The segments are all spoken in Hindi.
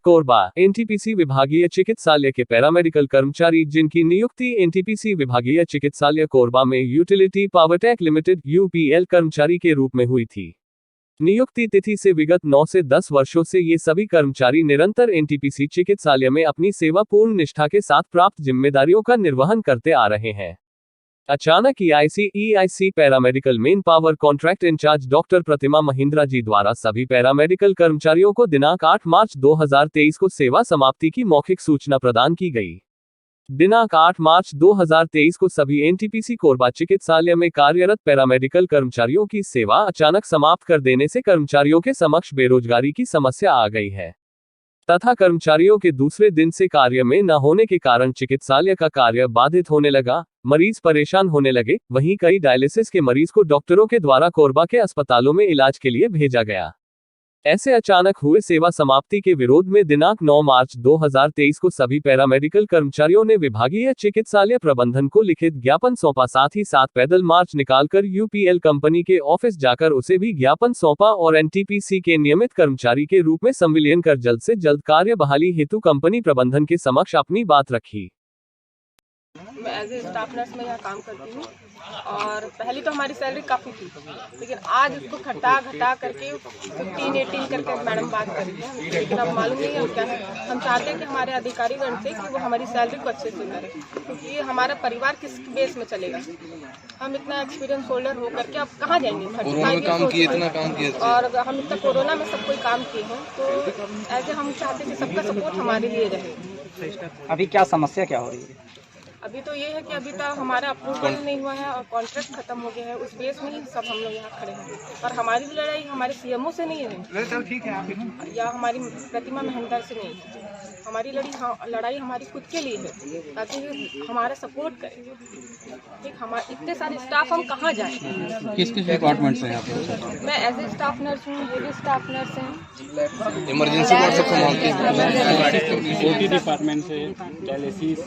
कोरबा एनटीपीसी विभागीय चिकित्सालय के पैरामेडिकल कर्मचारी जिनकी नियुक्ति एनटीपीसी विभागीय चिकित्सालय कोरबा में यूटिलिटी पावरटेक लिमिटेड यूपीएल कर्मचारी के रूप में हुई थी। नियुक्ति तिथि से विगत 9 से 10 वर्षों से ये सभी कर्मचारी निरंतर एनटीपीसी चिकित्सालय में अपनी सेवा पूर्ण निष्ठा के साथ प्राप्त जिम्मेदारियों का निर्वहन करते आ रहे हैं। अचानक EIC paramedical man power contract incharge doctor Pratima Mahindra ji द्वारा सभी पैरामेडिकल कर्मचारियों को दिनांक 8 मार्च 2023 को सेवा समाप्ति की मौखिक सूचना प्रदान की गई। दिनांक 8 मार्च 2023 को सभी एनटीपीसी कोरबा चिकित्सालय में कार्यरत पैरामेडिकल कर्मचारियों की सेवा अचानक समाप्त कर देने से कर्मचारियों के समक्ष बेरोजगारी की समस्या आ गई है तथा कर्मचारियों के दूसरे दिन से कार्य में न होने के कारण चिकित्सालय का कार्य बाधित होने लगा, मरीज परेशान होने लगे। वहीं कई डायलिसिस के मरीज को डॉक्टरों के द्वारा कोरबा के अस्पतालों में इलाज के लिए भेजा गया। ऐसे अचानक हुए सेवा समाप्ति के विरोध में दिनांक 9 मार्च 2023 को सभी पैरामेडिकल कर्मचारियों ने विभागीय चिकित्सालय प्रबंधन को लिखित ज्ञापन सौंपा। साथ ही साथ पैदल मार्च निकालकर यूपीएल कंपनी के ऑफिस जाकर उसे भी ज्ञापन सौंपा और एनटीपीसी के नियमित कर्मचारी के रूप में संविलियन कर जल्द से जल्द कार्य बहाली हेतु कंपनी प्रबंधन के समक्ष अपनी बात रखी। मैं एज ए स्टाफ नर्स में यहाँ काम करती हूँ और पहले तो हमारी सैलरी काफ़ी थी, लेकिन आज उसको घटा करके 15-18 करके मैडम बात कर रही है। लेकिन अब मालूम नहीं है क्या है। हम चाहते हैं कि हमारे अधिकारीगण से कि वो हमारी सैलरी को अच्छे से करें, क्योंकि ये हमारा परिवार किस बेस में चलेगा। हम इतना एक्सपीरियंस होल्डर होकर के अब कहाँ जाएंगे। और हम इतना कोरोना में सब कोई काम किए हैं, तो ऐसे हम चाहते हैं कि सबका सपोर्ट हमारे लिए रहे। अभी क्या समस्या क्या हो रही है? अभी तो ये है कि अभी तक हमारा अप्रूवल नहीं हुआ है और कॉन्ट्रैक्ट खत्म हो गया है। उस बेस में ही सब हम लोग यहाँ खड़े हैं और हमारी भी लड़ाई हमारे सीएमओ से नहीं है या हमारी प्रतिमा महिंद्रा से नहीं है। हमारी लड़ाई हमारी खुद के लिए है, ताकि हमारा सपोर्ट करें। ठीक, हमारे इतने सारे स्टाफ हम कहाँ जाएं? किस डिपार्टमेंट से हैं आप? मैं एज ए स्टाफ नर्स हूँ, ये भी स्टाफ नर्स हैं। इमरजेंसी वार्ड से संभालते हैं डिपार्टमेंट से डायलिसिस।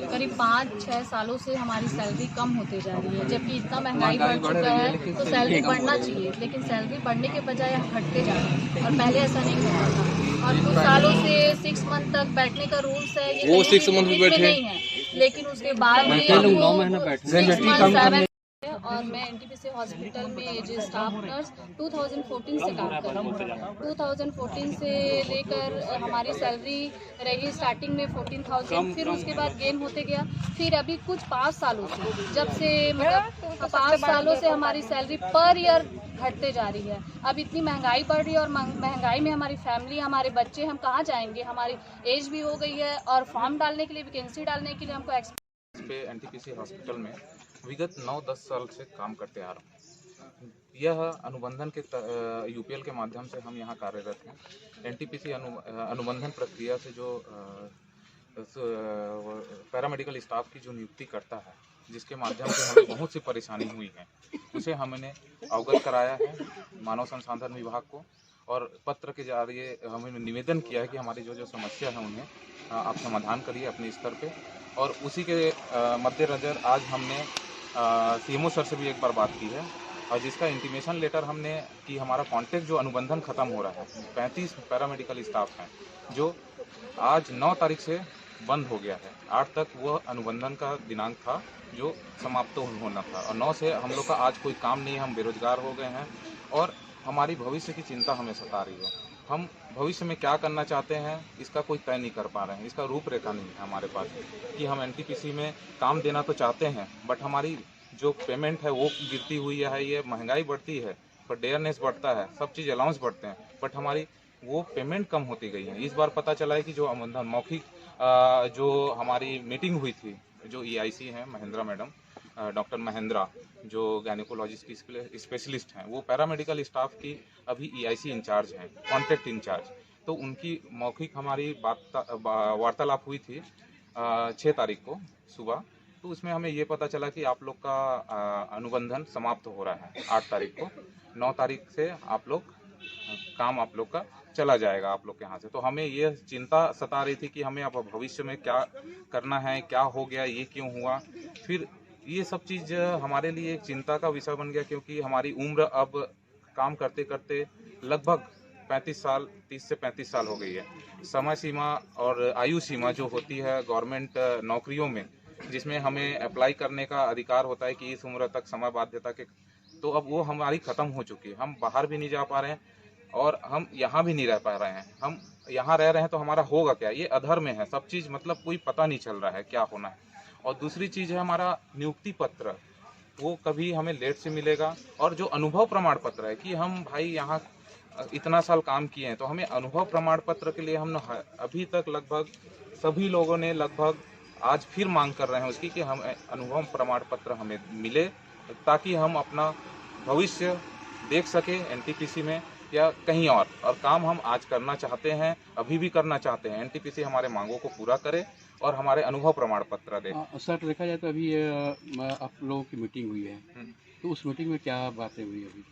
करीब 5-6 सालों से हमारी सैलरी कम होती जा रही है, जबकि इतना महंगाई बढ़ चुका है तो सैलरी बढ़ना चाहिए, लेकिन सैलरी बढ़ने के बजाय हटते जा रही है। और पहले ऐसा नहीं होता था और कुछ सालों से 6 मंथ तक बैठने का रूल्स है, ये वो 6 मंथ भी बैठे नहीं है, लेकिन उसके बाद भी 9 महीना बैठे। और मैं एनटीपीसी हॉस्पिटल में एज ए स्टाफ नर्स 2014 से काम कर रही हूँ। 2014 से लेकर हमारी सैलरी रही स्टार्टिंग में 14,000, फिर उसके बाद गेन होते गया। फिर अभी कुछ 5 सालों से, जब से मतलब 5 सालों से हमारी सैलरी पर ईयर घटते जा रही है। अब इतनी महंगाई बढ़ रही है और महंगाई में हमारी फैमिली, हमारे बच्चे, हम कहाँ जाएंगे? हमारी एज भी हो गई है और फॉर्म डालने के लिए, वैकेंसी डालने के लिए हमको पे एनटीपीसी हॉस्पिटल में विगत 9-10 साल से काम करते आ रहा हूँ। यह अनुबंधन के यूपीएल के माध्यम से हम यहाँ कार्यरत हैं। एनटीपीसी अनुबंधन प्रक्रिया से जो पैरामेडिकल स्टाफ की जो नियुक्ति करता है, जिसके माध्यम से हमें बहुत सी परेशानी हुई है, उसे हमने अवगत कराया है मानव संसाधन विभाग को और पत्र के जरिए हमने निवेदन किया है कि हमारी जो समस्या है उन्हें आप समाधान करिए अपने स्तर पे। और उसी के मद्देनज़र आज हमने सीएमओ सर से भी एक बार बात की है और जिसका इंटीमेशन लेटर हमने कि हमारा कॉन्ट्रैक्ट जो अनुबंधन ख़त्म हो रहा है, 35 पैरामेडिकल स्टाफ हैं जो आज 9 तारीख से बंद हो गया है। 8 तक वह अनुबंधन का दिनांक था जो समाप्त होना था और 9 से हम लोग का आज कोई काम नहीं है। हम बेरोजगार हो गए हैं और हमारी भविष्य की चिंता हमें सता रही है। हम भविष्य में क्या करना चाहते हैं इसका कोई तय नहीं कर पा रहे हैं, इसका रूपरेखा नहीं है हमारे पास कि हम एनटीपीसी में काम देना तो चाहते हैं, बट हमारी जो पेमेंट है वो गिरती हुई है। ये महंगाई बढ़ती है पर डेयरनेस बढ़ता है, सब चीज़ अलाउंस बढ़ते हैं, बट हमारी वो पेमेंट कम होती गई है। इस बार पता चला है कि जो अनुबंधन मौखिक जो हमारी मीटिंग हुई थी, जो ईआईसी हैं महिंद्रा मैडम, डॉक्टर महिंद्रा जो गायनेकोलॉजिस्ट की स्पेशलिस्ट हैं, वो पैरामेडिकल स्टाफ की अभी ईआईसी इंचार्ज हैं, कॉन्ट्रैक्ट इंचार्ज। तो उनकी मौखिक हमारी वार्तालाप हुई थी 6 तारीख को सुबह। तो उसमें हमें ये पता चला कि आप लोग का अनुबंधन समाप्त हो रहा है 8 तारीख को। 9 तारीख से आप लोग काम आप लोग का चला जाएगा आप लोग के यहाँ से। तो हमें ये चिंता सता रही थी कि हमें अब भविष्य में क्या करना है, क्या हो गया, ये क्यों हुआ। फिर ये सब चीज़ हमारे लिए एक चिंता का विषय बन गया, क्योंकि हमारी उम्र अब काम करते करते लगभग 30 से 35 साल हो गई है। समय सीमा और आयु सीमा जो होती है गवर्नमेंट नौकरियों में, जिसमें हमें अप्लाई करने का अधिकार होता है कि इस उम्र तक समय बाध्यता के, तो अब वो हमारी ख़त्म हो चुकी है। हम बाहर भी नहीं जा पा रहे हैं और हम यहाँ भी नहीं रह पा रहे हैं। हम यहाँ रह रहे हैं तो हमारा होगा क्या, ये अधर में है सब चीज़, मतलब कोई पता नहीं चल रहा है क्या होना है। और दूसरी चीज़ है हमारा नियुक्ति पत्र, वो कभी हमें लेट से मिलेगा। और जो अनुभव प्रमाण पत्र है कि हम भाई यहाँ इतना साल काम किए हैं, तो हमें अनुभव प्रमाण पत्र के लिए हम अभी तक लगभग सभी लोगों ने लगभग आज फिर मांग कर रहे हैं उसकी कि हम अनुभव प्रमाण पत्र हमें मिले, ताकि हम अपना भविष्य देख सके एनटीपीसी में या कहीं और काम हम आज करना चाहते हैं, अभी भी करना चाहते हैं। एनटीपीसी हमारे मांगों को पूरा करे और हमारे अनुभव प्रमाण पत्र दे। सर देखा जाए तो अभी आप लोगों की मीटिंग हुई है, तो उस मीटिंग में क्या बातें हुई अभी?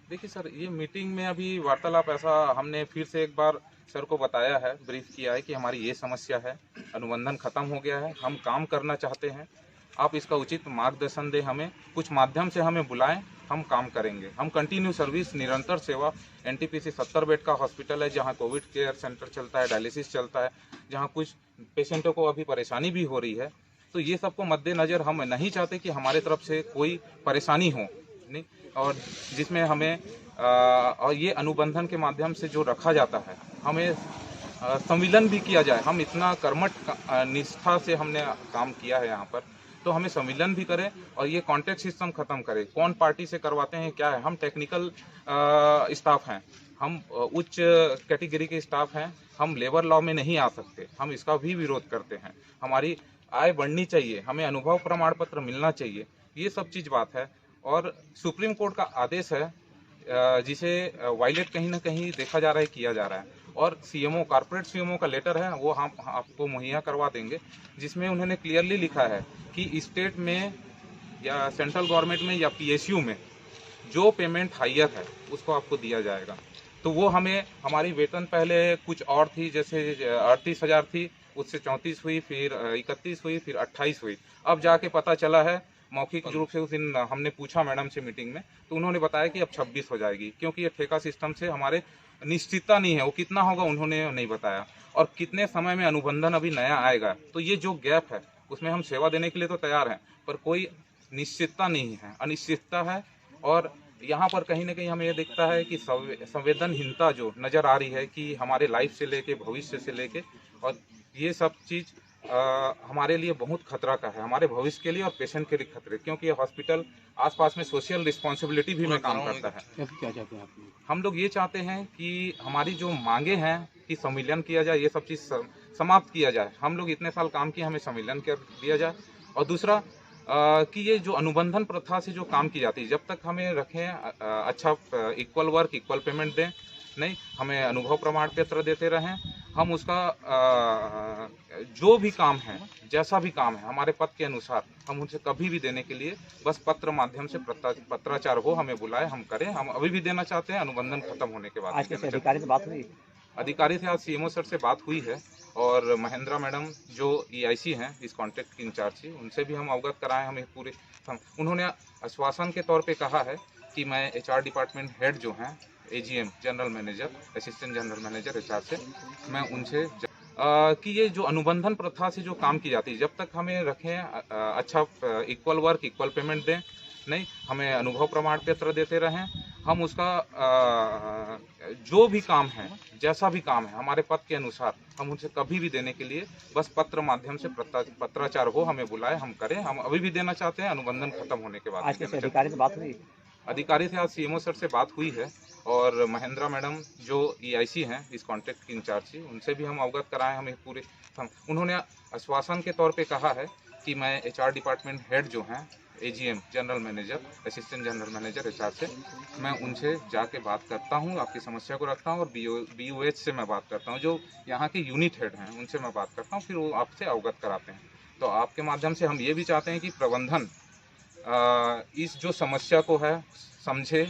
देखिए सर, ये मीटिंग में अभी वार्तालाप ऐसा हमने फिर से एक बार सर को बताया है, ब्रीफ किया है कि हमारी ये समस्या है, अनुबंधन खत्म हो गया है, हम काम करना चाहते हैं, आप इसका उचित मार्गदर्शन दें, हमें कुछ माध्यम से हमें बुलाएं, हम काम करेंगे। हम कंटिन्यू सर्विस, निरंतर सेवा, एनटीपीसी 70 बेड का हॉस्पिटल है जहां कोविड केयर सेंटर चलता है, डायलिसिस चलता है, जहां कुछ पेशेंटों को अभी परेशानी भी हो रही है। तो ये सबको मद्देनज़र हम नहीं चाहते कि हमारे तरफ से कोई परेशानी हो, नहीं, और जिसमें हमें और ये अनुबंधन के माध्यम से जो रखा जाता है, हमें संविलियन भी किया जाए। हम इतना कर्मठ निष्ठा से हमने काम किया है यहाँ पर, तो हमें संविलियन भी करें और ये कॉन्ट्रैक्ट सिस्टम खत्म करें। कौन पार्टी से करवाते हैं, क्या है, हम टेक्निकल स्टाफ हैं, हम उच्च कैटेगरी के स्टाफ हैं, हम लेबर लॉ में नहीं आ सकते, हम इसका भी विरोध करते हैं। हमारी आय बढ़नी चाहिए, हमें अनुभव प्रमाण पत्र मिलना चाहिए, ये सब चीज़ बात है। और सुप्रीम कोर्ट का आदेश है जिसे वायलेट कहीं ना कहीं देखा जा रहा है, किया जा रहा है। और सीएमओ, कॉर्पोरेट सीएमओ का लेटर है, वो हम आपको मुहैया करवा देंगे, जिसमें उन्होंने क्लियरली लिखा है कि स्टेट में या सेंट्रल गवर्नमेंट में या पीएसयू में जो पेमेंट हायर है उसको आपको दिया जाएगा। तो वो हमें, हमारी वेतन पहले कुछ और थी, जैसे 38,000 थी, उससे 34 हुई, फिर 31 हुई, फिर 28 हुई। अब जाके पता चला है, मौखिक रूप से उस दिन हमने पूछा मैडम से मीटिंग में, तो उन्होंने बताया कि अब 26 हो जाएगी, क्योंकि ये ठेका सिस्टम से हमारे निश्चितता नहीं है। वो कितना होगा उन्होंने नहीं बताया, और कितने समय में अनुबंधन अभी नया आएगा। तो ये जो गैप है उसमें हम सेवा देने के लिए तो तैयार हैं, पर कोई निश्चितता नहीं है, अनिश्चितता है। और यहाँ पर कहीं ना कहीं हमें ये दिखता है कि संवेदनहीनता जो नज़र आ रही है कि हमारे लाइफ से लेके, भविष्य से लेके, और ये सब चीज़ हमारे लिए बहुत खतरा का है, हमारे भविष्य के लिए और पेशेंट के लिए खतरे, क्योंकि ये हॉस्पिटल आसपास में सोशल रिस्पॉन्सिबिलिटी भी में काम करता है। क्या चाहते हैं आप? हम लोग ये चाहते हैं कि हमारी जो मांगे हैं कि संविलियन किया जाए, ये सब चीज़ समाप्त किया जाए। हम लोग इतने साल काम किए, हमें संविलियन कर दिया जाए। और दूसरा कि ये जो अनुबंधन प्रथा से जो काम की जाती है, जब तक हमें रखें अच्छा इक्वल वर्क इक्वल पेमेंट दें, नहीं, हमें अनुभव प्रमाण पत्र देते रहें, हम उसका जो भी काम है, जैसा भी काम है, हमारे पद के अनुसार हम उनसे कभी भी देने के लिए बस पत्र माध्यम से पत्राचार हो, हमें बुलाए, हम करें। हम अभी भी देना चाहते हैं, अनुबंधन खत्म होने के बाद। आज किसी अधिकारी से बात हुई? अधिकारी से आज सीएमओ सर से बात हुई है, और महेंद्रा मैडम जो EIC हैं, इस कॉन्ट्रैक्ट की इंचार्ज थी, उनसे भी हम अवगत कराएं। हमें पूरे उन्होंने आश्वासन के तौर पे कहा है कि मैं HR डिपार्टमेंट हेड जो हैं, AGM, general manager, assistant general manager HR से, मैं उनसे कि ये जो अनुबंधन प्रथा से जो काम की जाती है, जब तक हमें रखें अच्छा इक्वल वर्क इक्वल पेमेंट दें, नहीं, हमें अनुभव प्रमाण पत्र देते रहें, हम उसका जो भी काम है, जैसा भी काम है, हमारे पद के अनुसार हम उनसे कभी भी देने के लिए बस पत्र माध्यम से पत्राचार हो, हमें बुलाए, हम करें। हम अभी भी देना चाहते हैं, अनुबंधन खत्म होने के बाद। आज किसी अधिकारी से बात हुई? अधिकारी से आज सीएमओ सर से बात हुई है, और महेंद्रा मैडम जो EIC हैं, इस कॉन्ट्रैक्ट की इंचार्ज थी, उनसे भी हम अवगत कराएं। हमें पूरे उन्होंने आश्वासन के तौर पे कहा है कि मैं HR डिपार्टमेंट हेड जो हैं, AGM, general manager, assistant general manager HR से, मैं उनसे जाके बात करता हूं, आपकी समस्या को रखता हूं, और BOH से मैं बात करता हूं, जो यहाँ के यूनिट हेड हैं, उनसे मैं बात करता हूं, फिर वो आपसे अवगत कराते हैं। तो आपके माध्यम से हम ये भी चाहते हैं कि प्रबंधन इस जो समस्या को है समझे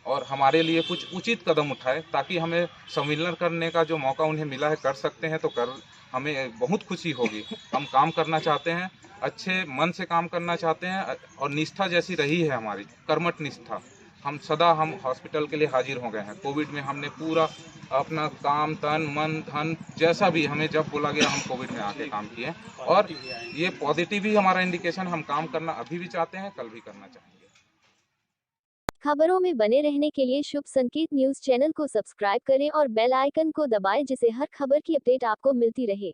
और हमारे लिए कुछ उचित कदम उठाए, ताकि हमें संविलियन करने का जो मौका उन्हें मिला है, कर सकते हैं तो कर, हमें बहुत खुशी होगी। हम काम करना चाहते हैं, अच्छे मन से काम करना चाहते हैं, और निष्ठा जैसी रही है हमारी, कर्मठ निष्ठा, हम सदा हम हॉस्पिटल के लिए हाजिर हो गए हैं। कोविड में हमने पूरा अपना काम तन मन धन जैसा भी हमें जब बोला गया हम कोविड में आके काम किए और ये पॉजिटिव ही हमारा इंडिकेशन, हम काम करना अभी भी चाहते हैं, कल भी करना चाहेंगे। खबरों में बने रहने के लिए शुभ संकेत न्यूज चैनल को सब्सक्राइब करें और बेल आइकन को दबाएं जिससे हर खबर की अपडेट आपको मिलती रहे।